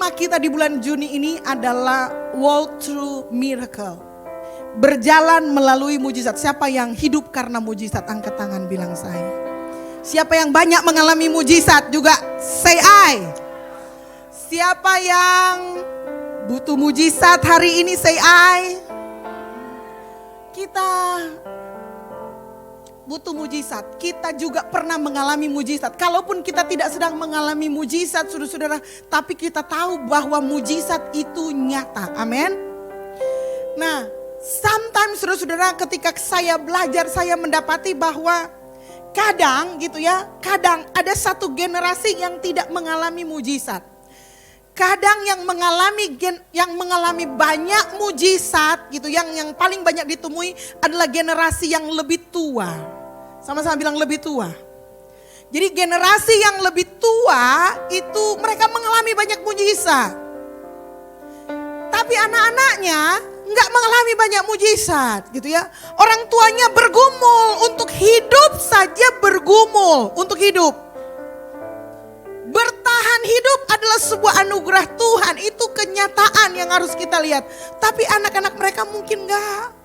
tema kita di bulan Juni ini adalah Walk Through Miracle. Berjalan melalui mujizat. Siapa yang hidup karena mujizat? Angkat tangan, bilang saya. Siapa yang banyak mengalami mujizat juga say I. Siapa yang butuh mujizat hari ini say I. Kita butuh mujizat. Kita juga pernah mengalami mujizat. Kalaupun kita tidak sedang mengalami mujizat, saudara-saudara, tapi kita tahu bahwa mujizat itu nyata. Amin. Nah, sometimes saudara-saudara, ketika saya belajar, saya mendapati bahwa kadang gitu ya, kadang ada satu generasi yang tidak mengalami mujizat. Kadang yang mengalami banyak mujizat gitu, yang paling banyak ditemui adalah generasi yang lebih tua. Sama-sama bilang lebih tua. Jadi generasi yang lebih tua itu mereka mengalami banyak mujizat. Tapi anak-anaknya enggak mengalami banyak mujizat gitu ya. Orang tuanya bergumul untuk hidup saja, bergumul untuk hidup. Bertahan hidup adalah sebuah anugerah Tuhan. Itu kenyataan yang harus kita lihat. Tapi anak-anak mereka mungkin enggak.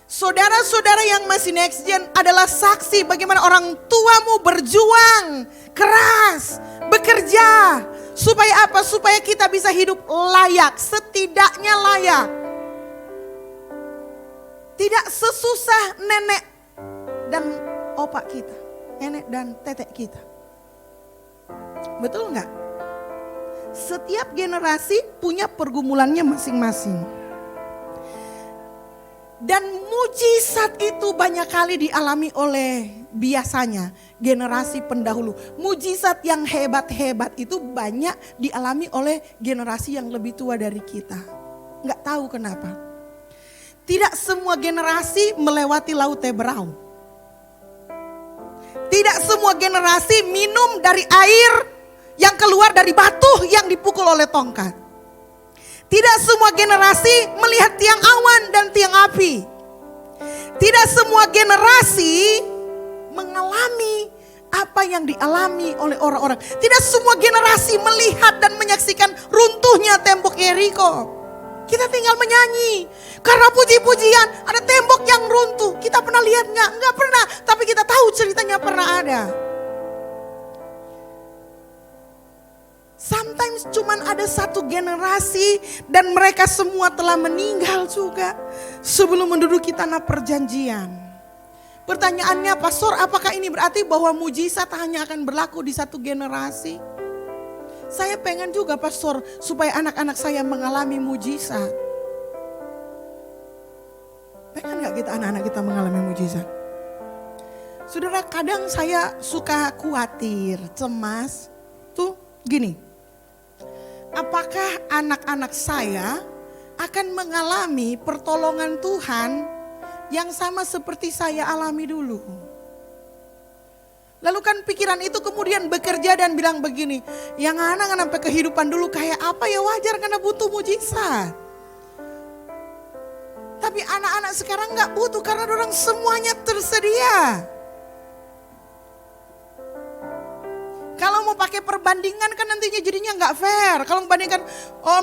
Saudara-saudara yang masih next gen adalah saksi bagaimana orang tuamu berjuang keras, bekerja. Supaya apa? Supaya kita bisa hidup layak, setidaknya layak. Tidak sesusah nenek dan opak kita, nenek dan tetek kita. Betul enggak? Setiap generasi punya pergumulannya masing-masing. Dan mujizat itu banyak kali dialami oleh biasanya generasi pendahulu. Mujizat yang hebat-hebat itu banyak dialami oleh generasi yang lebih tua dari kita. Nggak tahu kenapa. Tidak semua generasi melewati Laut Teberau. Tidak semua generasi minum dari air yang keluar dari batu yang dipukul oleh tongkat. Tidak semua generasi melihat tiang awan dan tiang api. Tidak semua generasi mengalami apa yang dialami oleh orang-orang. Tidak semua generasi melihat dan menyaksikan runtuhnya tembok Yeriko. Kita tinggal menyanyi. Karena puji-pujian ada tembok yang runtuh. Kita pernah lihat nggak? Nggak pernah. Tapi kita tahu ceritanya pernah ada. Sometimes cuman ada satu generasi dan mereka semua telah meninggal juga sebelum menduduki tanah perjanjian. Pertanyaannya, Pastor, apakah ini berarti bahwa mujizat hanya akan berlaku di satu generasi? Saya pengen juga, Pastor, supaya anak-anak saya mengalami mujizat. Pengen gak kita anak-anak kita mengalami mujizat? Saudara, kadang saya suka khawatir, cemas. Tuh gini. Apakah anak-anak saya akan mengalami pertolongan Tuhan yang sama seperti saya alami dulu? Lalu kan pikiran itu kemudian bekerja dan bilang begini, yang anak-anak sampai kehidupan dulu kayak apa ya, wajar karena butuh mujizat. Tapi anak-anak sekarang gak butuh karena orang semuanya tersedia. Kalau mau pakai perbandingan kan nantinya jadinya nggak fair. Kalau membandingkan,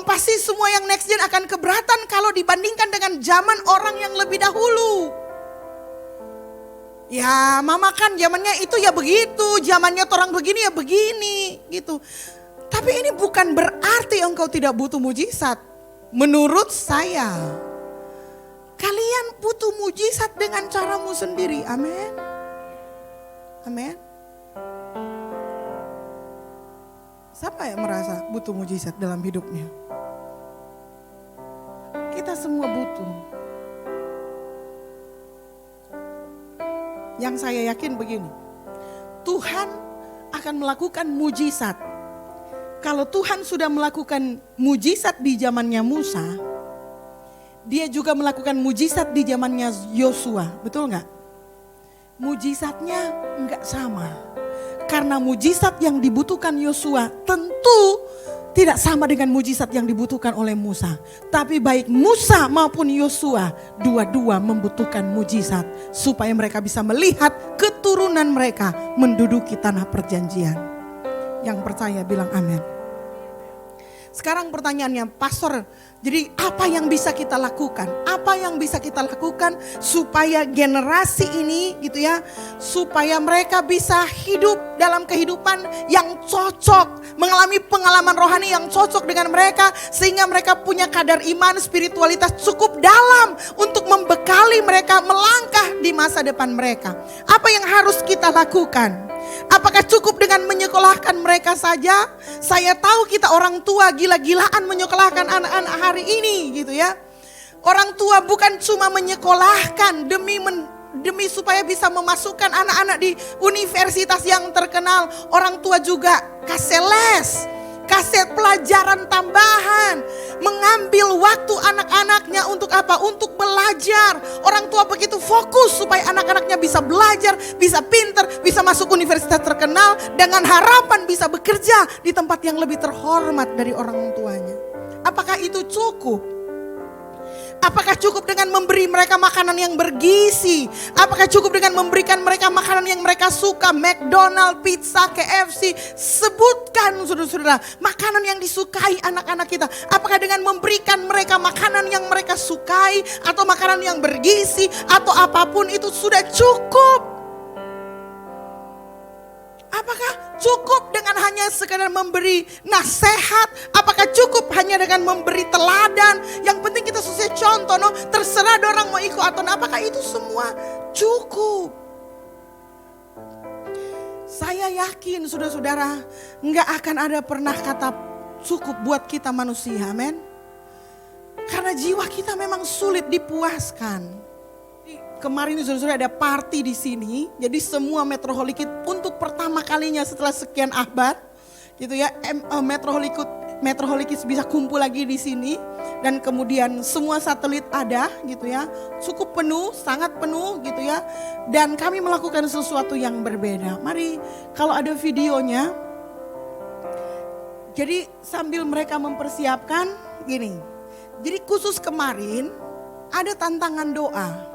pasti semua yang next gen akan keberatan kalau dibandingkan dengan zaman orang yang lebih dahulu. Ya mama kan zamannya itu ya begitu, zamannya orang begini ya begini gitu. Tapi ini bukan berarti engkau tidak butuh mujizat. Menurut saya, kalian butuh mujizat dengan caramu sendiri. Amin. Amin. Siapa yang merasa butuh mujizat dalam hidupnya? Kita semua butuh. Yang saya yakin begini, Tuhan akan melakukan mujizat. Kalau Tuhan sudah melakukan mujizat di zamannya Musa, Dia juga melakukan mujizat di zamannya Yosua, betul nggak? Mujizatnya nggak sama. Karena mujizat yang dibutuhkan Yosua tentu tidak sama dengan mujizat yang dibutuhkan oleh Musa. Tapi baik Musa maupun Yosua, dua-dua membutuhkan mujizat supaya mereka bisa melihat keturunan mereka menduduki tanah perjanjian. Yang percaya bilang amin. Sekarang pertanyaannya, Pastor, jadi apa yang bisa kita lakukan? Apa yang bisa kita lakukan supaya generasi ini gitu ya, supaya mereka bisa hidup dalam kehidupan yang cocok, mengalami pengalaman rohani yang cocok dengan mereka, sehingga mereka punya kadar iman, spiritualitas cukup dalam untuk membekali mereka melangkah di masa depan mereka. Apa yang harus kita lakukan? Apakah cukup dengan menyekolahkan mereka saja? Saya tahu kita orang tua gila-gilaan menyekolahkan anak-anak hari ini gitu ya. Orang tua bukan cuma menyekolahkan demi supaya bisa memasukkan anak-anak di universitas yang terkenal. Orang tua juga kasih les, kasih pelajaran tambahan, mengambil waktu anak-anaknya untuk apa? Untuk belajar. Orang tua begitu fokus supaya anak-anaknya bisa belajar, bisa pinter, bisa masuk universitas terkenal dengan harapan bisa bekerja di tempat yang lebih terhormat dari orang tuanya. Apakah itu cukup? Apakah cukup dengan memberi mereka makanan yang bergizi? Apakah cukup dengan memberikan mereka makanan yang mereka suka? McDonald, pizza, KFC. Sebutkan saudara-saudara, makanan yang disukai anak-anak kita. Apakah dengan memberikan mereka makanan yang mereka sukai, atau makanan yang bergizi, atau apapun itu sudah cukup? Apakah cukup dengan hanya sekadar memberi nasihat? Apakah cukup hanya dengan memberi teladan? Yang penting kita selesai contoh, no? Terserah orang mau ikut atau enggak. Apakah itu semua cukup? Saya yakin saudara-saudara, enggak akan ada pernah kata cukup buat kita manusia, amin. Karena jiwa kita memang sulit dipuaskan. Kemarin saudara-saudara ada party di sini, jadi semua Metroholikit untuk pertama kalinya setelah sekian abad, gitu ya, Metroholikit bisa kumpul lagi di sini, dan kemudian semua satelit ada, gitu ya, cukup penuh, sangat penuh, gitu ya, dan kami melakukan sesuatu yang berbeda. Mari kalau ada videonya, jadi sambil mereka mempersiapkan, gini, jadi khusus kemarin ada tantangan doa.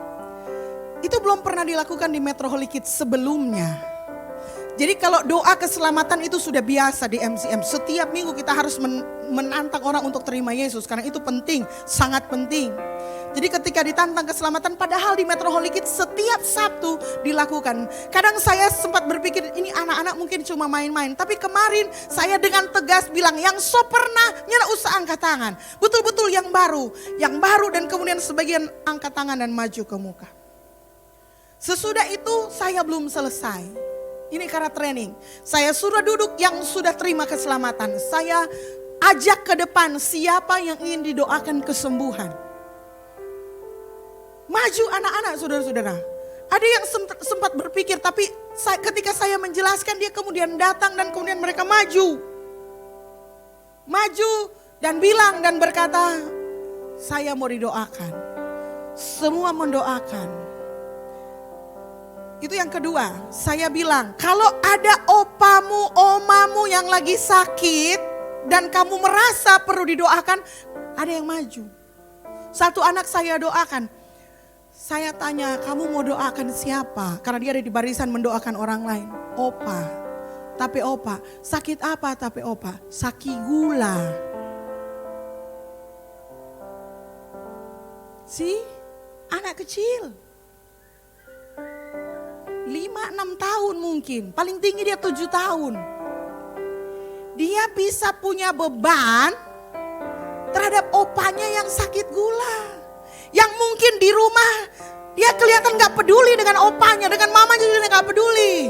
Itu belum pernah dilakukan di Metroholikit sebelumnya. Jadi kalau doa keselamatan itu sudah biasa di MCM. Setiap minggu kita harus menantang orang untuk terima Yesus. Karena itu penting, sangat penting. Jadi ketika ditantang keselamatan, padahal di Metroholikit setiap Sabtu dilakukan. Kadang saya sempat berpikir ini anak-anak mungkin cuma main-main. Tapi kemarin saya dengan tegas bilang yang so pernah nyala usah angkat tangan. Betul-betul yang baru. Yang baru dan kemudian sebagian angkat tangan dan maju ke muka. Sesudah itu saya belum selesai. Ini karena training. Saya suruh duduk yang sudah terima keselamatan. Saya ajak ke depan siapa yang ingin didoakan kesembuhan. Maju anak-anak saudara-saudara. Ada yang sempat berpikir tapi ketika saya menjelaskan dia kemudian datang dan kemudian mereka maju. Maju dan bilang dan berkata, saya mau didoakan. Semua mendoakan. Itu yang kedua, saya bilang kalau ada opamu, omamu yang lagi sakit dan kamu merasa perlu didoakan, ada yang maju. Satu anak saya doakan, saya tanya kamu mau doakan siapa? Karena dia ada di barisan mendoakan orang lain. Opa, tapi opa, sakit apa tapi opa? Sakit gula. Anak kecil. 5-6 tahun mungkin, paling tinggi dia 7 tahun. Dia bisa punya beban terhadap opanya yang sakit gula. Yang mungkin di rumah dia kelihatan gak peduli dengan opanya, dengan mamanya juga gak peduli.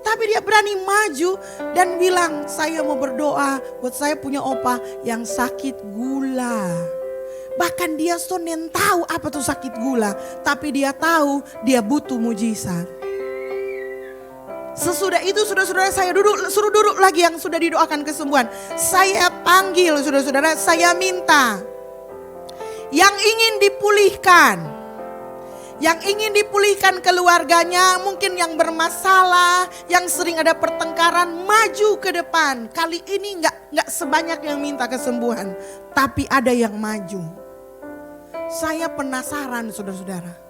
Tapi dia berani maju dan bilang saya mau berdoa buat saya punya opa yang sakit gula. Bahkan dia sonen tahu apa tuh sakit gula, tapi dia tahu dia butuh mujizat. Sesudah itu saudara-saudara saya suruh duduk lagi yang sudah didoakan kesembuhan. Saya panggil saudara-saudara, saya minta yang ingin dipulihkan. Yang ingin dipulihkan keluarganya, mungkin yang bermasalah, yang sering ada pertengkaran, maju ke depan. Kali ini enggak sebanyak yang minta kesembuhan, tapi ada yang maju. Saya penasaran saudara-saudara.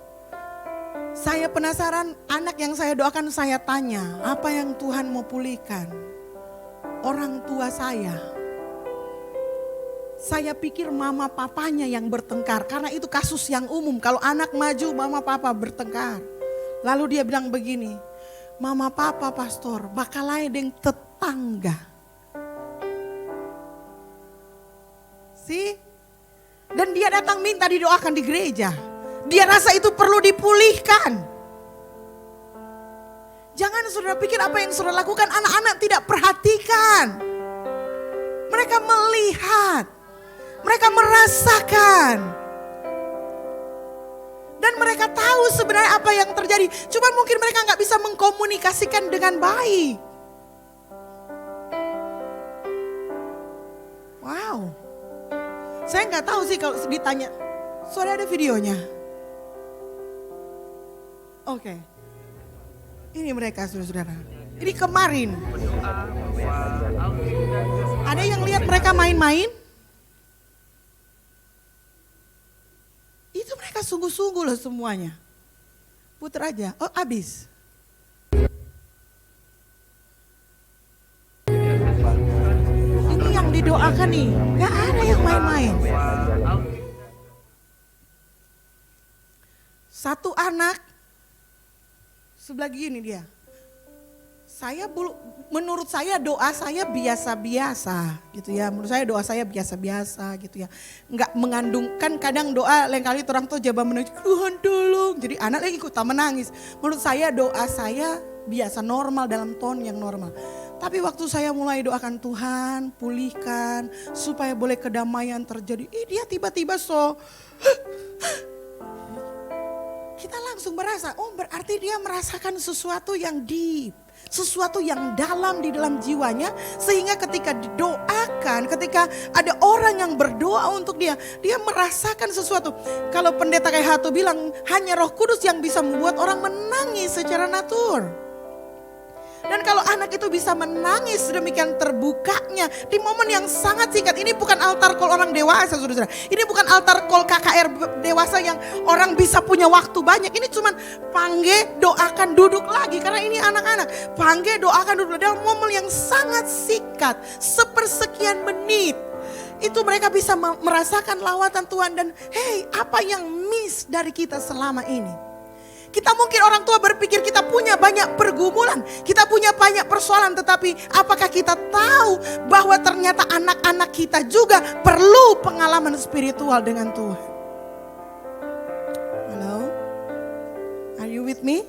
Saya penasaran, anak yang saya doakan saya tanya, apa yang Tuhan mau pulihkan? Orang tua saya. Saya pikir mama papanya yang bertengkar, karena itu kasus yang umum. Kalau anak maju, mama papa bertengkar. Lalu dia bilang begini, mama papa pastor bakal deng tetangga. Dan dia datang minta didoakan di gereja. Dia rasa itu perlu dipulihkan. Jangan saudara pikir apa yang saudara lakukan anak-anak tidak perhatikan. Mereka melihat. Mereka merasakan. Dan mereka tahu sebenarnya apa yang terjadi. Cuma mungkin mereka gak bisa mengkomunikasikan dengan baik. Wow. Saya gak tahu sih kalau ditanya. Saudara ada videonya? Oke. Ini mereka saudara-saudara. Ini kemarin. Ada yang lihat mereka main-main? Itu mereka sungguh-sungguh loh semuanya. Putar aja. Oh habis. Ini yang didoakan nih. Gak ada yang main-main. Satu anak. Sebelah gini dia. Menurut saya doa saya biasa-biasa gitu ya. Menurut saya doa saya biasa-biasa gitu ya. Enggak mengandungkan, kadang doa lain kali orang tuh coba menangis, Tuhan tolong. Jadi anak lagi ikutan menangis. Menurut saya doa saya biasa, normal, dalam tone yang normal. Tapi waktu saya mulai doakan Tuhan, pulihkan supaya boleh kedamaian terjadi. Dia tiba-tiba kita langsung merasa, oh berarti dia merasakan sesuatu yang deep. Sesuatu yang dalam di dalam jiwanya. Sehingga ketika didoakan, ketika ada orang yang berdoa untuk dia, dia merasakan sesuatu. Kalau pendeta kayak Hatu bilang, hanya Roh Kudus yang bisa membuat orang menangis secara natur. Dan kalau anak itu bisa menangis demikian terbukanya di momen yang sangat singkat. Ini bukan altar call orang dewasa, saudara-saudara. Ini bukan altar call KKR dewasa yang orang bisa punya waktu banyak. Ini cuman panggil, doakan, duduk lagi. Karena ini anak-anak. Panggil, doakan, duduk dalam momen yang sangat singkat. Sepersekian menit. Itu mereka bisa merasakan lawatan Tuhan. Dan hey, apa yang miss dari kita selama ini? Kita mungkin orang tua berpikir kita punya banyak pergumulan, kita punya banyak persoalan, tetapi apakah kita tahu bahwa ternyata anak-anak kita juga perlu pengalaman spiritual dengan Tuhan? Halo? Are you with me?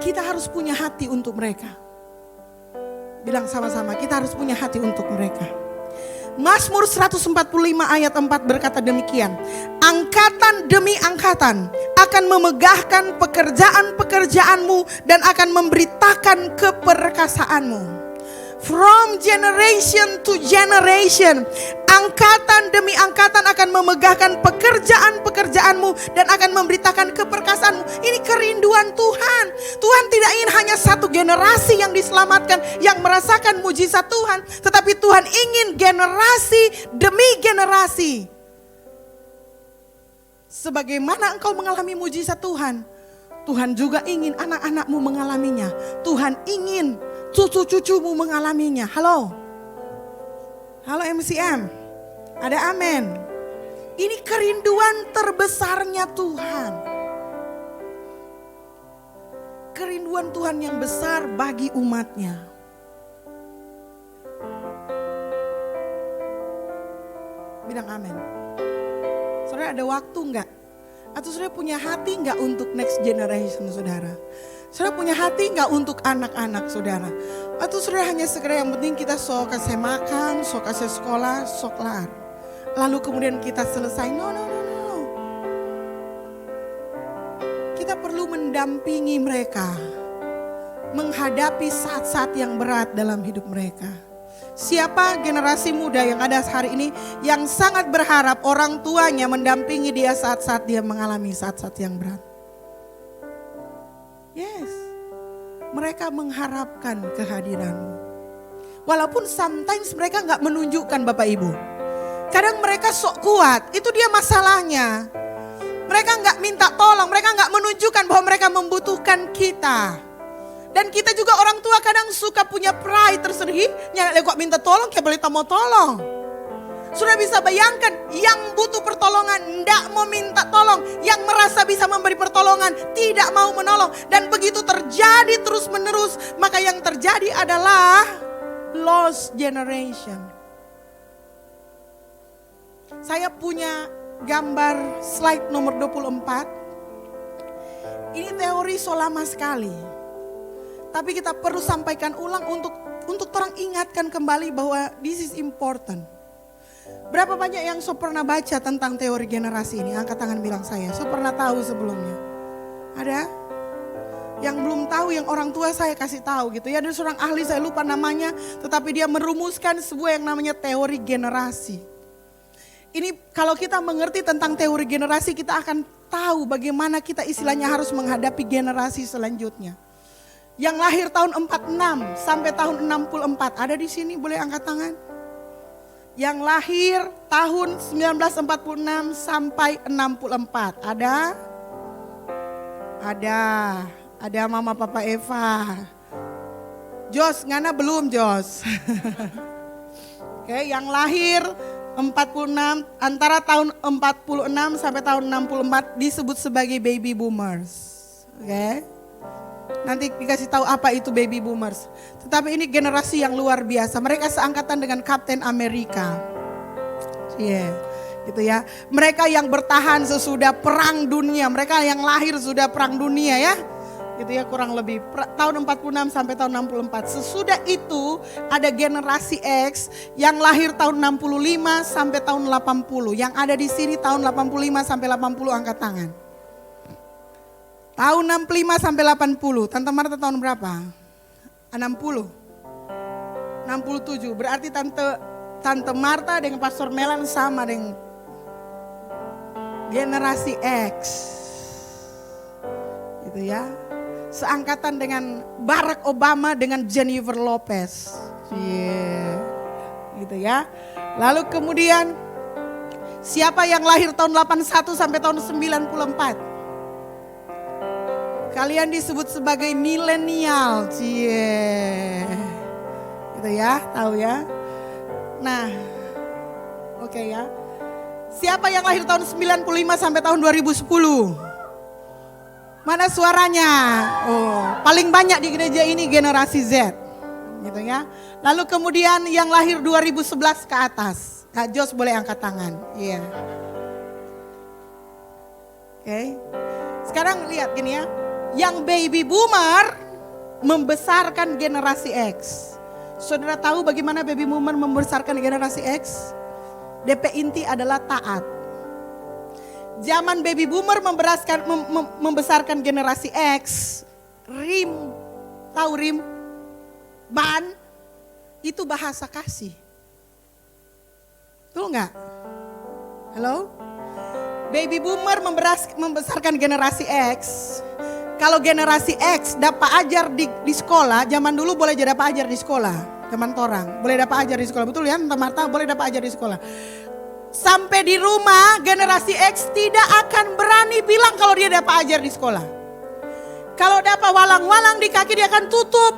Kita harus punya hati untuk mereka. Bilang sama-sama, kita harus punya hati untuk mereka. Mazmur 145 ayat 4 berkata demikian. Angkatan demi angkatan akan memegahkan pekerjaan-pekerjaanmu dan akan memberitakan keperkasaanmu. From generation to generation, angkatan demi angkatan akan memegahkan pekerjaan-pekerjaanmu dan akan memberitakan keperkasaanmu. Ini kerinduan Tuhan. Tuhan tidak ingin hanya satu generasi yang diselamatkan, yang merasakan mujizat Tuhan, tetapi Tuhan ingin generasi demi generasi. Sebagaimana engkau mengalami mujizat Tuhan, Tuhan juga ingin anak-anakmu mengalaminya. Tuhan ingin cucu-cucumu mengalaminya. Halo? Halo MCM? Ada amin? Ini kerinduan terbesarnya Tuhan. Kerinduan Tuhan yang besar bagi umatnya. Bilang amin. Saudara ada waktu enggak? Atau saudara punya hati enggak untuk next generation saudara? Saudara punya hati enggak untuk anak-anak saudara? Atau saudara hanya sekedar yang penting kita sok kasih makan, sok kasih sekolah, sok kelar. Lalu kemudian kita selesai. No. Kita perlu mendampingi mereka. Menghadapi saat-saat yang berat dalam hidup mereka. Siapa generasi muda yang ada hari ini yang sangat berharap orang tuanya mendampingi dia saat-saat dia mengalami saat-saat yang berat? Yes, mereka mengharapkan kehadiranmu. Walaupun sometimes mereka gak menunjukkan Bapak Ibu. Kadang mereka sok kuat, itu dia masalahnya. Mereka gak minta tolong, mereka gak menunjukkan bahwa mereka membutuhkan kita. Dan kita juga orang tua kadang suka punya pride tersendiri. Nyala kok minta tolong, kayak boleh tak mau tolong. Sudah bisa bayangkan, yang butuh pertolongan tidak mau minta tolong. Yang merasa bisa memberi pertolongan tidak mau menolong. Dan begitu terjadi terus menerus, maka yang terjadi adalah lost generation. Saya punya gambar slide nomor 24. Ini teori so lama sekali. Tapi kita perlu sampaikan ulang untuk orang ingatkan kembali bahwa this is important. Berapa banyak yang so pernah baca tentang teori generasi ini? Angkat tangan bilang saya. So pernah tahu sebelumnya? Ada? Yang belum tahu, yang orang tua saya kasih tahu gitu ya. Ada seorang ahli, saya lupa namanya. Tetapi dia merumuskan sebuah yang namanya teori generasi. Ini kalau kita mengerti tentang teori generasi, kita akan tahu bagaimana kita istilahnya harus menghadapi generasi selanjutnya. Yang lahir tahun 46 sampai tahun 64, ada di sini, boleh angkat tangan? Yang lahir tahun 1946 sampai 64, ada? Ada Mama Papa Eva. Jos, ngana belum Jos? Oke, yang lahir 46, antara tahun 46 sampai tahun 64 disebut sebagai baby boomers. Oke. Nanti dikasih tahu apa itu baby boomers. Tetapi ini generasi yang luar biasa. Mereka seangkatan dengan Kapten Amerika. Gitu ya. Mereka yang bertahan sesudah perang dunia. Mereka yang lahir sudah perang dunia ya. Gitu ya, kurang lebih tahun 46 sampai tahun 64. Sesudah itu ada generasi X yang lahir tahun 65 sampai tahun 80. Yang ada di sini tahun 85 sampai 80, angkat tangan. Tahun 65 sampai 80, Tante Marta tahun berapa? 60. 67, berarti Tante Marta dengan Pastor Melan sama dengan generasi X. Gitu ya. Seangkatan dengan Barack Obama dengan Jennifer Lopez. Gitu ya. Lalu kemudian siapa yang lahir tahun 81 sampai tahun 94? Kalian disebut sebagai milenial, gitu ya, tahu ya. Nah, oke ya. Siapa yang lahir tahun 95 sampai tahun 2010? Mana suaranya? Oh, paling banyak di gereja ini generasi Z, gitu ya. Lalu kemudian yang lahir 2011 ke atas, Kak Jos boleh angkat tangan, iya. Oke, sekarang lihat gini ya. Yang baby boomer membesarkan generasi X. Saudara tahu bagaimana baby boomer membesarkan generasi X? DP inti adalah taat. Zaman baby boomer membesarkan generasi X. Tahu rim? Ban, itu bahasa kasih. Betul nggak? Halo? Baby boomer membesarkan generasi X. Kalau generasi X dapat ajar di sekolah, zaman dulu boleh jadi dapat ajar di sekolah. Zaman torang, boleh dapat ajar di sekolah. Betul ya, Tante Marta boleh dapat ajar di sekolah. Sampai di rumah generasi X tidak akan berani bilang kalau dia dapat ajar di sekolah. Kalau dapat walang-walang di kaki dia akan tutup.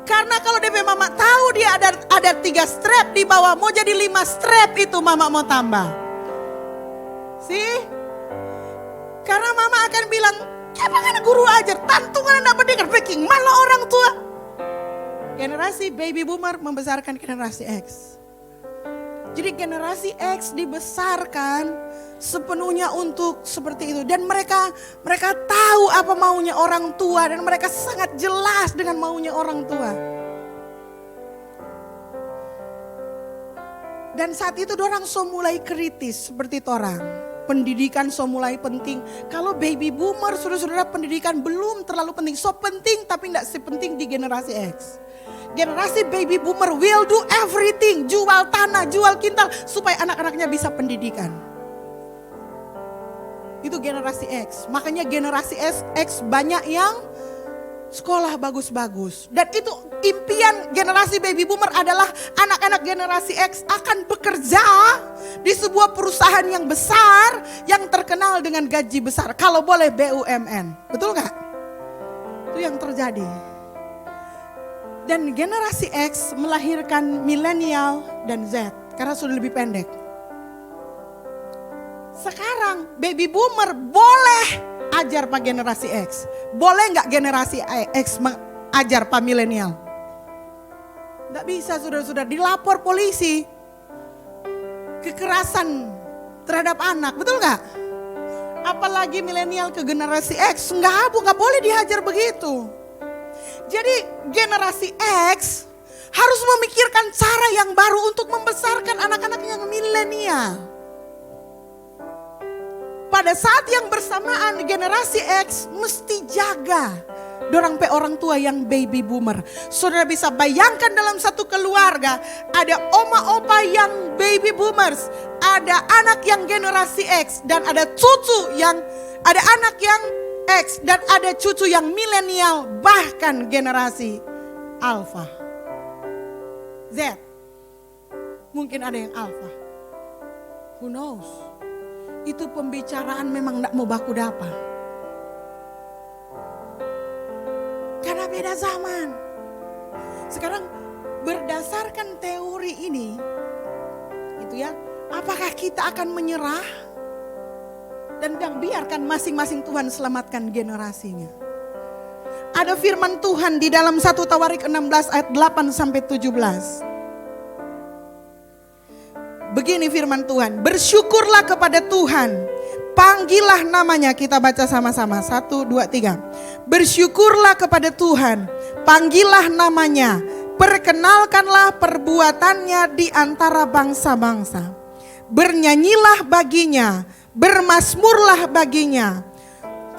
Karena kalau DP mama tahu dia ada 3 strap di bawah, mau jadi 5 strap itu mama mau tambah. Karena mama akan bilang, apa kan guru ajar, tantungan anak pendidikan breaking, malah orang tua. Generasi baby boomer membesarkan generasi X. Jadi generasi X dibesarkan sepenuhnya untuk seperti itu. Dan mereka tahu apa maunya orang tua. Dan mereka sangat jelas dengan maunya orang tua. Dan saat itu orang so mulai kritis seperti itu orang. Pendidikan so mulai penting. Kalau baby boomer, saudara-saudara, pendidikan belum terlalu penting. So penting tapi tidak sepenting di generasi X. Generasi baby boomer will do everything. Jual tanah, jual kintal supaya anak-anaknya bisa pendidikan. Itu generasi X. Makanya generasi X banyak yang sekolah bagus-bagus. Dan itu impian generasi baby boomer adalah anak-anak generasi X akan bekerja di sebuah perusahaan yang besar, yang terkenal dengan gaji besar. Kalau boleh BUMN, betul gak? Itu yang terjadi. Dan generasi X melahirkan milenial dan Z karena sudah lebih pendek. Sekarang baby boomer boleh ajar pak generasi X. Boleh nggak generasi X mengajar pak milenial? Nggak bisa, sudah dilapor polisi. Kekerasan terhadap anak, betul nggak? Apalagi milenial ke generasi X, nggak boleh dihajar begitu. Jadi generasi X harus memikirkan cara yang baru untuk membesarkan anak-anak yang milenial. Pada saat yang bersamaan generasi X mesti jaga dorang pe orang tua yang baby boomer. Saudara bisa bayangkan dalam satu keluarga ada oma opa yang baby boomers, ada anak yang generasi X dan ada ada anak yang X dan ada cucu yang milenial, bahkan generasi Alpha. Z. Mungkin ada yang Alpha. Who knows? Itu pembicaraan memang tidak mau baku dapa. Karena beda zaman. Sekarang berdasarkan teori ini, gitu ya, apakah kita akan menyerah? Dan biarkan masing-masing Tuhan selamatkan generasinya. Ada firman Tuhan di dalam 1 Tawarik 16 ayat 8 sampai 17. Begini firman Tuhan, bersyukurlah kepada Tuhan, panggillah namanya, kita baca sama-sama, 1, 2, 3. Bersyukurlah kepada Tuhan, panggillah namanya, perkenalkanlah perbuatannya di antara bangsa-bangsa. Bernyanyilah baginya, bermasmurlah baginya,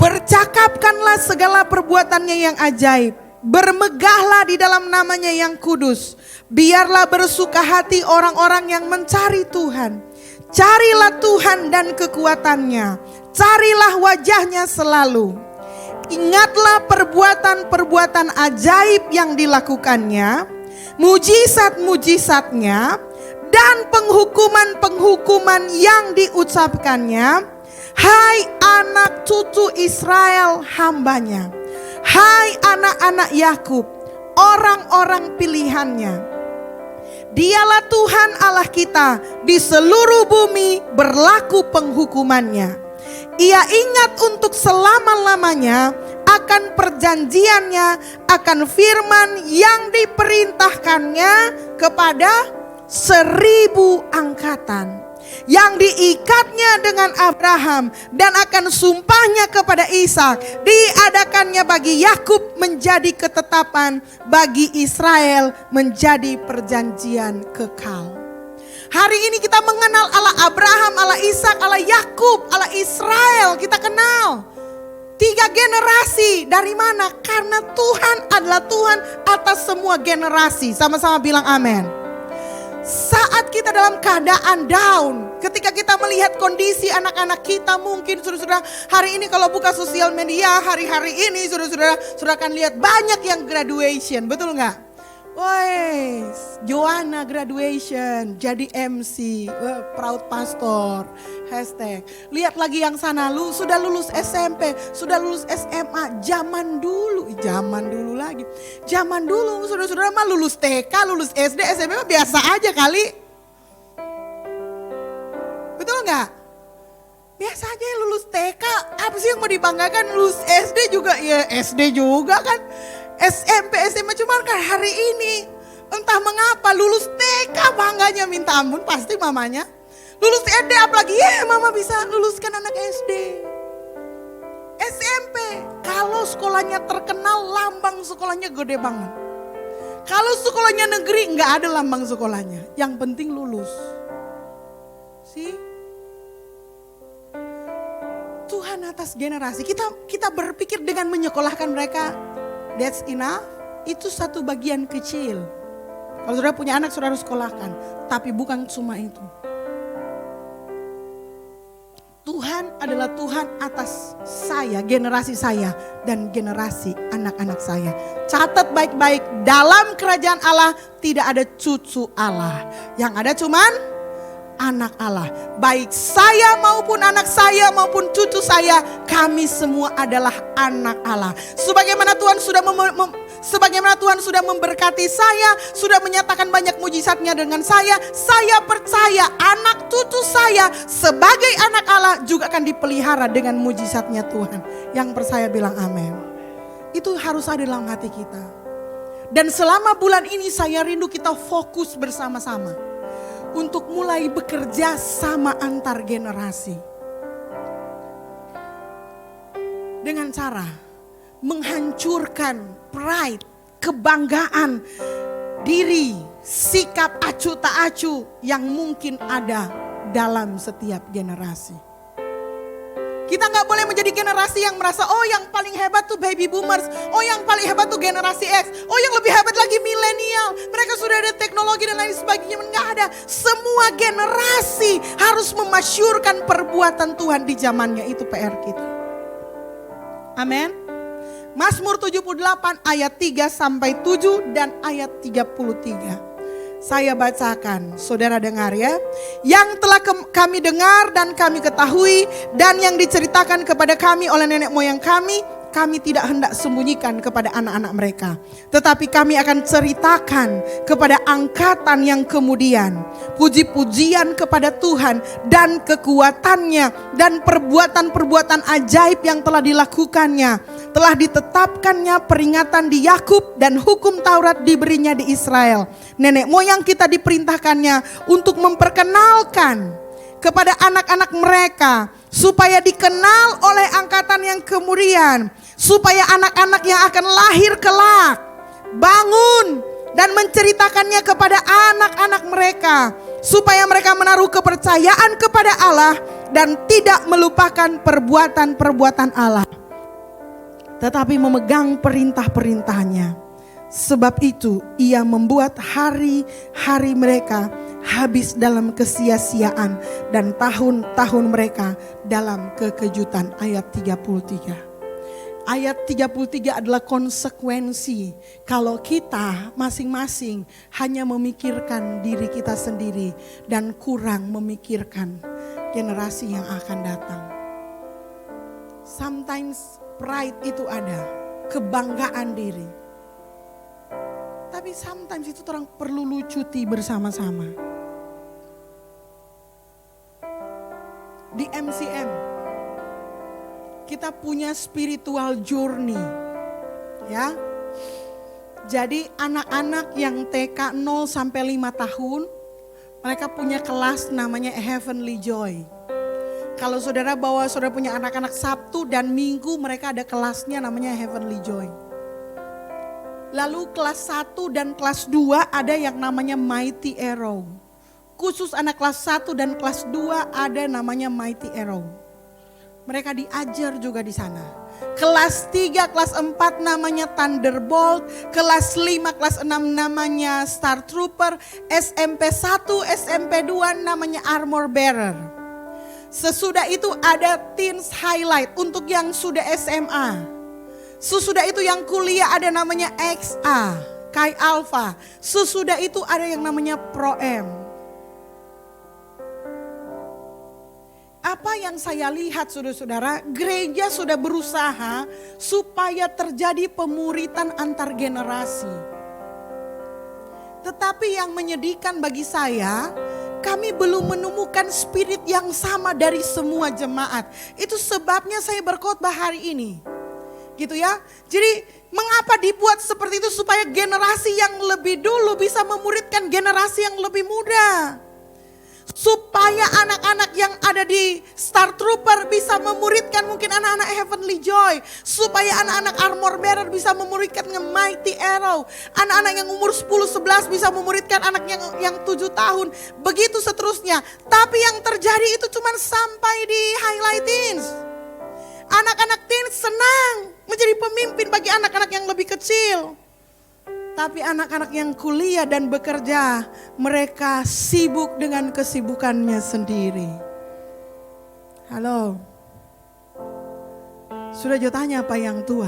percakapkanlah segala perbuatannya yang ajaib, bermegahlah di dalam namanya yang kudus. Biarlah bersuka hati orang-orang yang mencari Tuhan. Carilah Tuhan dan kekuatannya, carilah wajahnya selalu. Ingatlah perbuatan-perbuatan ajaib yang dilakukannya, mujizat-mujizatnya, dan penghukuman-penghukuman yang diucapkannya. Hai anak cucu Israel hambanya, hai anak-anak Yakub, orang-orang pilihannya. Dialah Tuhan Allah kita, di seluruh bumi berlaku penghukumannya. Ia ingat untuk selama-lamanya akan perjanjiannya, akan firman yang diperintahkannya kepada 1000 angkatan, yang diikatnya dengan Abraham dan akan sumpahnya kepada Ishak, diadakannya bagi Yakub menjadi ketetapan, bagi Israel menjadi perjanjian kekal. Hari ini kita mengenal Allah Abraham, Allah Ishak, Allah Yakub, Allah Israel, kita kenal. 3 generasi, dari mana? Karena Tuhan adalah Tuhan atas semua generasi. Sama-sama bilang amin. Saat kita dalam keadaan down, ketika kita melihat kondisi anak-anak kita, mungkin saudara-saudara hari ini kalau buka sosial media, hari-hari ini saudara-saudara akan lihat banyak yang graduation, betul nggak? Woi, Joanna graduation, jadi MC, proud pastor, hashtag. Lihat lagi yang sana, lu sudah lulus SMP, sudah lulus SMA, zaman dulu lagi. Zaman dulu saudara-saudara mah lulus TK, lulus SD, SMP mah biasa aja kali. Betul nggak? Biasa aja lulus TK, apa sih yang mau dibanggakan? Lulus SD juga, ya SD juga kan. SMP, SMA, cuman kan hari ini entah mengapa lulus TK bangganya minta ampun pasti mamanya. Lulus SD apalagi mama bisa luluskan anak SD. SMP, kalau sekolahnya terkenal lambang sekolahnya gede banget. Kalau sekolahnya negeri nggak ada lambang sekolahnya, yang penting lulus. Tuhan atas generasi, kita berpikir dengan menyekolahkan mereka. That's enough, itu satu bagian kecil. Kalau saudara punya anak, saudara harus sekolahkan. Tapi bukan cuma itu. Tuhan adalah Tuhan atas saya, generasi saya, dan generasi anak-anak saya. Catat baik-baik, dalam kerajaan Allah tidak ada cucu Allah. Yang ada cuman anak Allah. Baik saya maupun anak saya maupun cucu saya, kami semua adalah anak Allah. Sebagaimana Tuhan sudah memberkati saya, sudah menyatakan banyak mujizatnya dengan saya percaya anak cucu saya sebagai anak Allah juga akan dipelihara dengan mujizatnya Tuhan. Yang percaya bilang amin. Itu harus ada dalam hati kita. Dan selama bulan ini saya rindu kita fokus bersama-sama untuk mulai bekerja sama antar generasi. Dengan cara menghancurkan pride, kebanggaan diri, sikap acuh tak acuh yang mungkin ada dalam setiap generasi. Kita gak boleh menjadi generasi yang merasa, oh yang paling hebat tuh baby boomers, oh yang paling hebat tuh generasi X, oh yang lebih hebat lagi milenial, mereka sudah ada teknologi dan lain sebagainya. Gak ada, semua generasi harus memasyurkan perbuatan Tuhan di zamannya, itu PR kita. Amin. Mazmur 78 ayat 3 sampai 7 dan ayat 33. Saya bacakan, saudara dengar ya. Yang telah kami dengar dan kami ketahui dan yang diceritakan kepada kami oleh nenek moyang kami tidak hendak sembunyikan kepada anak-anak mereka. Tetapi kami akan ceritakan kepada angkatan yang kemudian. Puji-pujian kepada Tuhan dan kekuatannya dan perbuatan-perbuatan ajaib yang telah dilakukannya. Telah ditetapkannya peringatan di Yakub dan hukum Taurat diberinya di Israel. Nenek moyang kita diperintahkannya untuk memperkenalkan kepada anak-anak mereka supaya dikenal oleh angkatan yang kemudian, supaya anak-anak yang akan lahir kelak bangun dan menceritakannya kepada anak-anak mereka, supaya mereka menaruh kepercayaan kepada Allah dan tidak melupakan perbuatan-perbuatan Allah, tetapi memegang perintah-perintahnya. Sebab itu ia membuat hari-hari mereka habis dalam kesia-siaan dan tahun-tahun mereka dalam kekejutan. Ayat 33. Ayat 33 adalah konsekuensi kalau kita masing-masing hanya memikirkan diri kita sendiri dan kurang memikirkan generasi yang akan datang. Sometimes pride itu ada, kebanggaan diri. Tapi sometimes itu orang perlu lucuti bersama-sama. Di MCM kita punya spiritual journey, ya. Jadi anak-anak yang TK 0 sampai 5 tahun, mereka punya kelas namanya Heavenly Joy. Kalau saudara punya anak-anak Sabtu dan Minggu, mereka ada kelasnya namanya Heavenly Joy. Lalu kelas 1 dan kelas 2 ada yang namanya Mighty Arrow. Khusus anak kelas 1 dan kelas 2 ada namanya Mighty Arrow. Mereka diajar juga di sana. Kelas 3, kelas 4 namanya Thunderbolt. Kelas 5, kelas 6 namanya Star Trooper. SMP 1, SMP 2 namanya Armor Bearer. Sesudah itu ada Teens Highlight untuk yang sudah SMA. Sesudah itu yang kuliah ada namanya XA, Kai Alpha. Sesudah itu ada yang namanya Pro-M. Apa yang saya lihat saudara-saudara, gereja sudah berusaha supaya terjadi pemuritan antar generasi. Tetapi yang menyedihkan bagi saya, kami belum menemukan spirit yang sama dari semua jemaat. Itu sebabnya saya berkhotbah hari ini. Gitu ya. Jadi mengapa dibuat seperti itu supaya generasi yang lebih dulu bisa memuridkan generasi yang lebih muda. Supaya anak-anak yang ada di Star Trooper bisa memuridkan mungkin anak-anak Heavenly Joy. Supaya anak-anak Armor Bearer bisa memuridkan Mighty Arrow. Anak-anak yang umur 10-11 bisa memuridkan anak yang 7 tahun. Begitu seterusnya. Tapi yang terjadi itu cuma sampai di highlight teens. Anak-anak teens senang menjadi pemimpin bagi anak-anak yang lebih kecil. Tapi anak-anak yang kuliah dan bekerja, mereka sibuk dengan kesibukannya sendiri. Halo. Sudah tanya apa yang tua?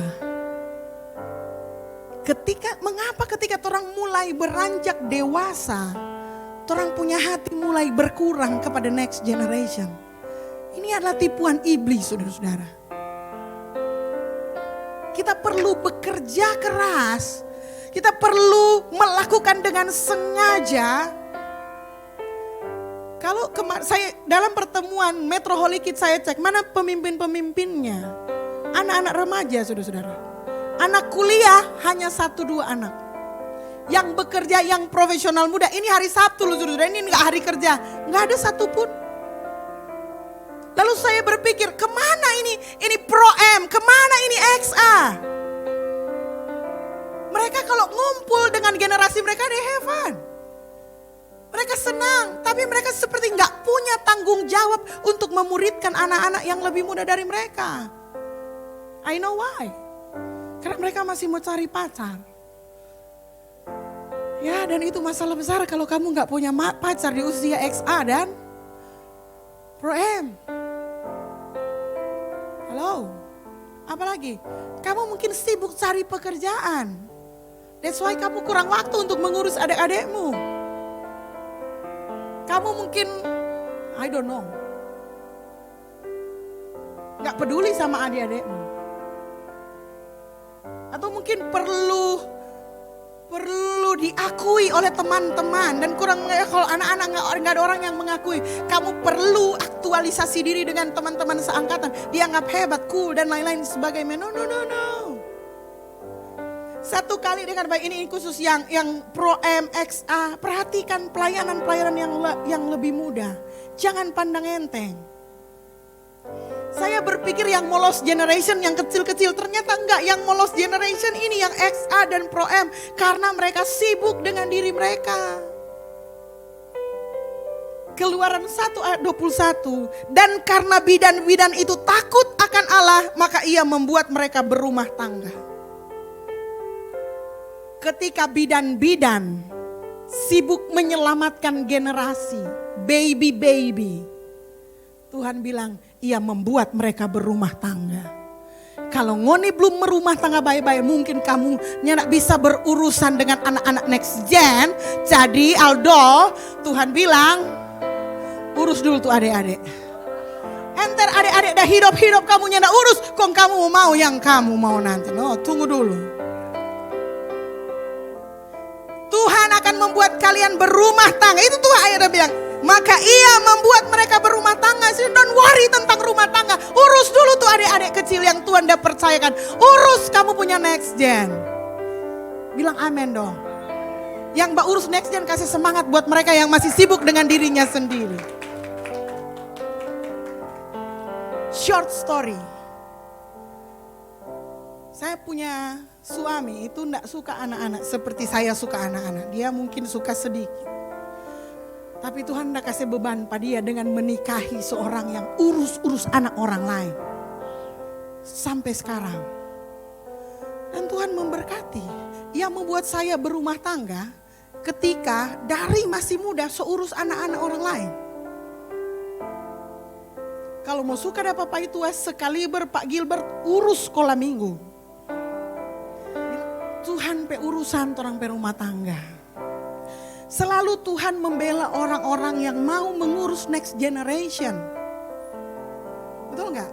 Mengapa ketika orang mulai beranjak dewasa, Torang punya hati mulai berkurang kepada next generation. Ini adalah tipuan iblis, saudara-saudara. Kita perlu bekerja keras. Kita perlu melakukan dengan sengaja. Kalau saya dalam pertemuan Metro Holy Kids saya cek mana pemimpin-pemimpinnya. Anak-anak remaja, saudara-saudara. Anak kuliah hanya 1-2 anak. Yang bekerja, yang profesional muda. Ini hari Sabtu loh, saudara. Ini enggak hari kerja. Enggak ada satupun. Lalu saya berpikir, kemana ini? Ini Pro M, kemana ini XA? Mereka kalau ngumpul dengan generasi mereka, they have fun. Mereka senang, tapi mereka seperti nggak punya tanggung jawab untuk memuridkan anak-anak yang lebih muda dari mereka. I know why. Karena mereka masih mau cari pacar. Ya, dan itu masalah besar kalau kamu nggak punya pacar di usia XA dan Pro M. Halo, apalagi? Kamu mungkin sibuk cari pekerjaan. That's why kamu kurang waktu untuk mengurus adik-adikmu. Kamu mungkin, I don't know, gak peduli sama adik-adikmu. Atau mungkin perlu diakui oleh teman-teman. Dan kurang, kalau anak-anak gak ada orang yang mengakui. Kamu perlu aktualisasi diri dengan teman-teman seangkatan. Dianggap hebat, cool, dan lain-lain sebagainya. No. Satu kali dengan baik, ini khusus yang Pro M, XA. Perhatikan pelayanan yang lebih mudah. Jangan pandang enteng. Saya berpikir yang molos generation, yang kecil-kecil. Ternyata enggak, yang molos generation ini yang XA dan Pro M. Karena mereka sibuk dengan diri mereka. Keluaran 1 ayat 21. Dan karena bidan-bidan itu takut akan Allah, maka ia membuat mereka berumah tangga. Ketika bidan-bidan sibuk menyelamatkan generasi, baby-baby. Tuhan bilang, ia membuat mereka berumah tangga. Kalau ngoni belum merumah tangga baik-baik, mungkin kamu nggak bisa berurusan dengan anak-anak next gen. Jadi Aldo, Tuhan bilang, urus dulu tuh adik-adik. Enter adik-adik dah hidup kamu nggak urus, kok kamu mau yang kamu mau nanti. No, tunggu dulu. Tuhan akan membuat kalian berumah tangga. Itu Tuhan ayatnya bilang. Maka ia membuat mereka berumah tangga. Don't worry tentang rumah tangga. Urus dulu tuh adik-adik kecil yang Tuhan udah percayakan. Urus, kamu punya next gen. Bilang amin dong. Yang mbak urus next gen, kasih semangat buat mereka yang masih sibuk dengan dirinya sendiri. Short story. Saya punya suami itu enggak suka anak-anak seperti saya suka anak-anak. Dia mungkin suka sedikit. Tapi Tuhan enggak kasih beban pada dia dengan menikahi seorang yang urus anak orang lain. Sampai sekarang. Dan Tuhan memberkati. Ia membuat saya berumah tangga ketika dari masih muda seurus anak-anak orang lain. Kalau mau suka ada Papa itu sekaliber Pak Gilbert urus sekolah minggu. Tuhan pe urusan orang pe rumah tangga. Selalu Tuhan membela orang-orang yang mau mengurus next generation. Betul enggak?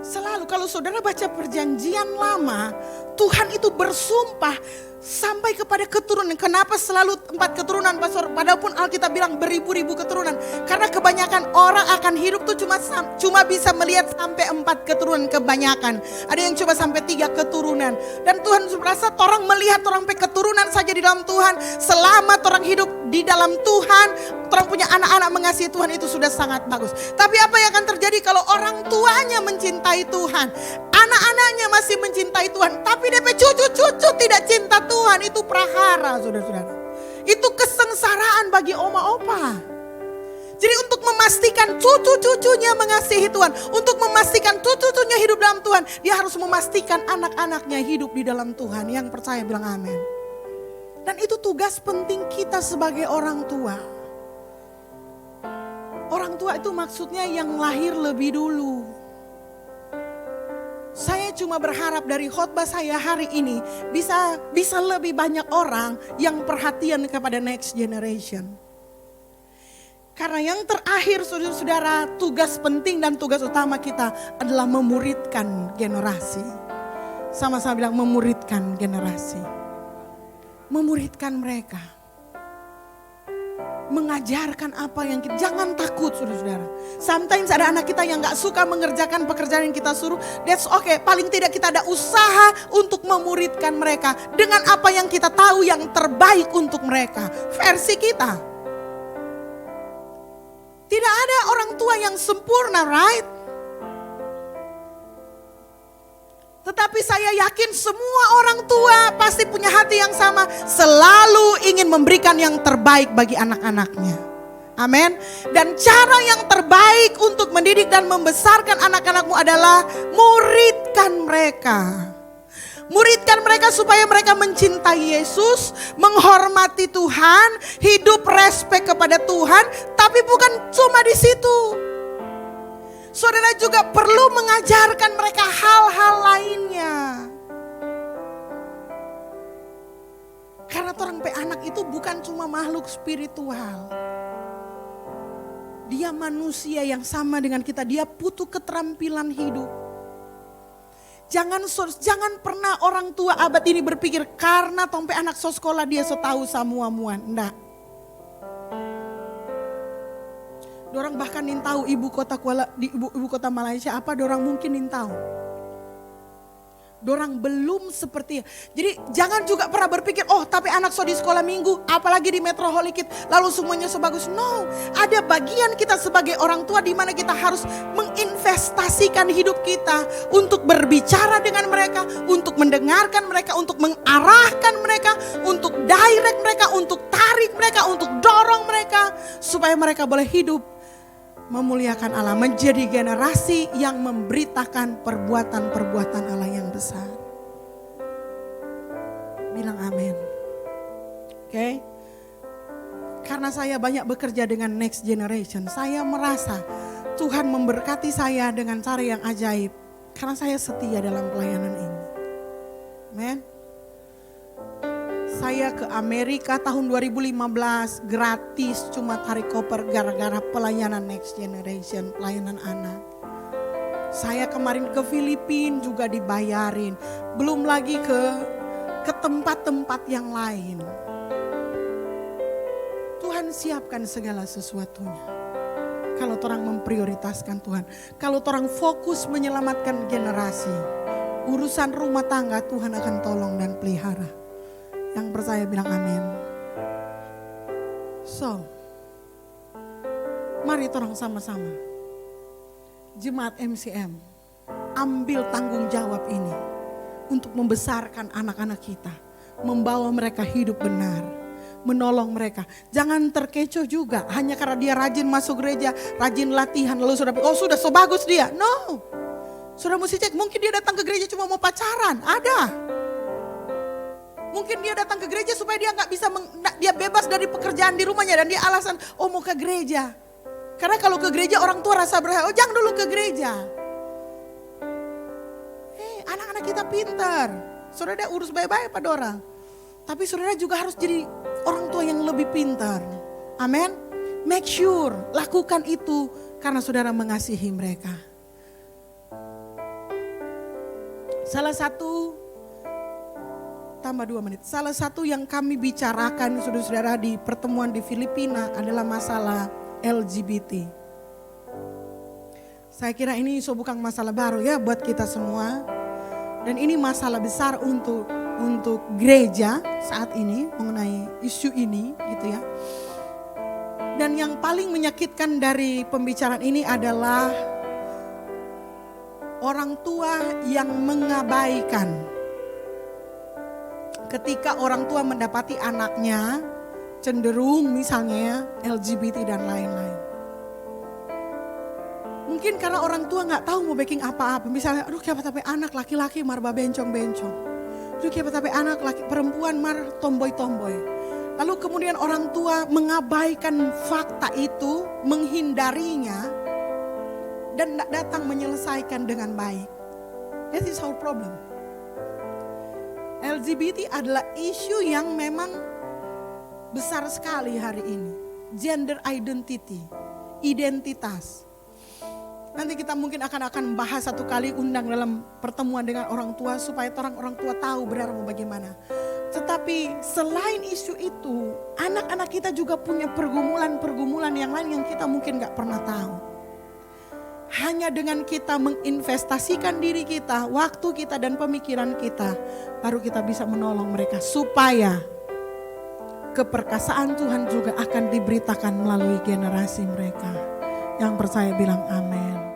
Selalu kalau saudara baca perjanjian lama, Tuhan itu bersumpah sampai kepada keturunan. Kenapa selalu 4 keturunan, Pastor? Padahal Alkitab bilang beribu-ribu keturunan. Karena kebanyakan orang akan hidup tuh cuma bisa melihat sampai 4 keturunan kebanyakan. Ada yang coba sampai 3 keturunan. Dan Tuhan merasa orang melihat orang keturunan saja di dalam Tuhan. Selama orang hidup di dalam Tuhan, orang punya anak-anak mengasihi Tuhan, itu sudah sangat bagus. Tapi apa yang akan terjadi kalau orang tuanya mencintai Tuhan? Anak-anaknya masih mencintai Tuhan, tapi DP cucu-cucu tidak cinta Tuhan. Itu prahara, saudara-saudara. Itu kesengsaraan bagi oma opa. Jadi untuk memastikan cucu-cucunya mengasihi Tuhan, untuk memastikan cucu-cucunya hidup dalam Tuhan, dia harus memastikan anak-anaknya hidup di dalam Tuhan. Yang percaya bilang amin. Dan itu tugas penting kita sebagai orang tua. Orang tua itu maksudnya yang lahir lebih dulu. Saya cuma berharap dari khotbah saya hari ini bisa lebih banyak orang yang perhatian kepada next generation. Karena yang terakhir saudara-saudara, tugas penting dan tugas utama kita adalah memuridkan generasi. Sama-sama bilang memuridkan generasi. Memuridkan mereka. Mengajarkan apa yang kita, jangan takut saudara-saudara. Sometimes ada anak kita yang gak suka mengerjakan pekerjaan yang kita suruh. That's okay, paling tidak kita ada usaha untuk memuridkan mereka. Dengan apa yang kita tahu yang terbaik untuk mereka. Versi kita. Tidak ada orang tua yang sempurna, right? Tetapi saya yakin semua orang tua pasti punya hati yang sama. Selalu ingin memberikan yang terbaik bagi anak-anaknya. Amin. Dan cara yang terbaik untuk mendidik dan membesarkan anak-anakmu adalah muridkan mereka. Muridkan mereka supaya mereka mencintai Yesus, menghormati Tuhan, hidup respek kepada Tuhan, tapi bukan cuma di situ. Saudara juga perlu mengajarkan mereka hal-hal lainnya. Karena orang anak itu bukan cuma makhluk spiritual. Dia manusia yang sama dengan kita, dia butuh keterampilan hidup. Jangan pernah orang tua abad ini berpikir karena tompe anak sekolah dia tahu semua muan. Enggak. Dorang bahkan tahu ibu kota Malaysia apa, dorang mungkin tahu. Dorang belum seperti. Jadi jangan juga pernah berpikir, oh tapi anak di sekolah minggu, apalagi di Metro Holy Kid, lalu semuanya sebagus. No, ada bagian kita sebagai orang tua di mana kita harus menginvestasikan hidup kita untuk berbicara dengan mereka, untuk mendengarkan mereka, untuk mengarahkan mereka, untuk direct mereka, untuk tarik mereka, untuk dorong mereka, supaya mereka boleh hidup memuliakan Allah, menjadi generasi yang memberitakan perbuatan-perbuatan Allah yang besar. Bilang amin. Oke. Karena saya banyak bekerja dengan next generation, saya merasa Tuhan memberkati saya dengan cara yang ajaib. Karena saya setia dalam pelayanan ini. Amin. Saya ke Amerika tahun 2015 gratis, cuma tarik koper gara-gara pelayanan next generation, pelayanan anak. Saya kemarin ke Filipina juga dibayarin, belum lagi ke tempat-tempat yang lain. Tuhan siapkan segala sesuatunya. Kalau orang memprioritaskan Tuhan, kalau orang fokus menyelamatkan generasi, urusan rumah tangga Tuhan akan tolong dan pelihara. Yang percaya bilang amin. So, mari orang sama-sama. Jemaat MCM, ambil tanggung jawab ini untuk membesarkan anak-anak kita, membawa mereka hidup benar, menolong mereka. Jangan terkecoh juga hanya karena dia rajin masuk gereja, rajin latihan, lalu sudah so bagus dia. No, sudah mesti cek, mungkin dia datang ke gereja cuma mau pacaran, ada. Mungkin dia datang ke gereja supaya dia nggak bisa, dia bebas dari pekerjaan di rumahnya dan dia alasan, oh mau ke gereja. Karena kalau ke gereja orang tua rasa berharap, oh jangan dulu ke gereja. Anak-anak kita pintar, saudara urus baik-baik pada orang. Tapi saudara juga harus jadi orang tua yang lebih pintar. Amin. Make sure, lakukan itu karena saudara mengasihi mereka. Salah satu tambah 2 menit. Salah satu yang kami bicarakan saudara-saudara di pertemuan di Filipina adalah masalah LGBT. Saya kira ini bukan masalah baru ya buat kita semua. Dan ini masalah besar untuk gereja saat ini mengenai isu ini gitu ya. Dan yang paling menyakitkan dari pembicaraan ini adalah orang tua yang mengabaikan. Ketika orang tua mendapati anaknya cenderung misalnya LGBT dan lain-lain. Mungkin karena orang tua gak tahu mau baking apa-apa. Misalnya, aduh siapa tapi anak laki-laki marba bencong-bencong. Aduh siapa tapi anak perempuan mar tomboy-tomboy. Lalu kemudian orang tua mengabaikan fakta itu, menghindarinya, dan tidak datang menyelesaikan dengan baik. That is our problem. LGBT adalah isu yang memang besar sekali hari ini. gender identity, identitas. Nanti kita mungkin akan bahas satu kali undang dalam pertemuan dengan orang tua supaya orang tua tahu benar mau bagaimana. Tetapi selain isu itu, anak-anak kita juga punya pergumulan-pergumulan yang lain yang kita mungkin gak pernah tahu. Hanya dengan kita menginvestasikan diri kita, waktu kita dan pemikiran kita, baru kita bisa menolong mereka supaya keperkasaan Tuhan juga akan diberitakan melalui generasi mereka. Yang percaya bilang amin.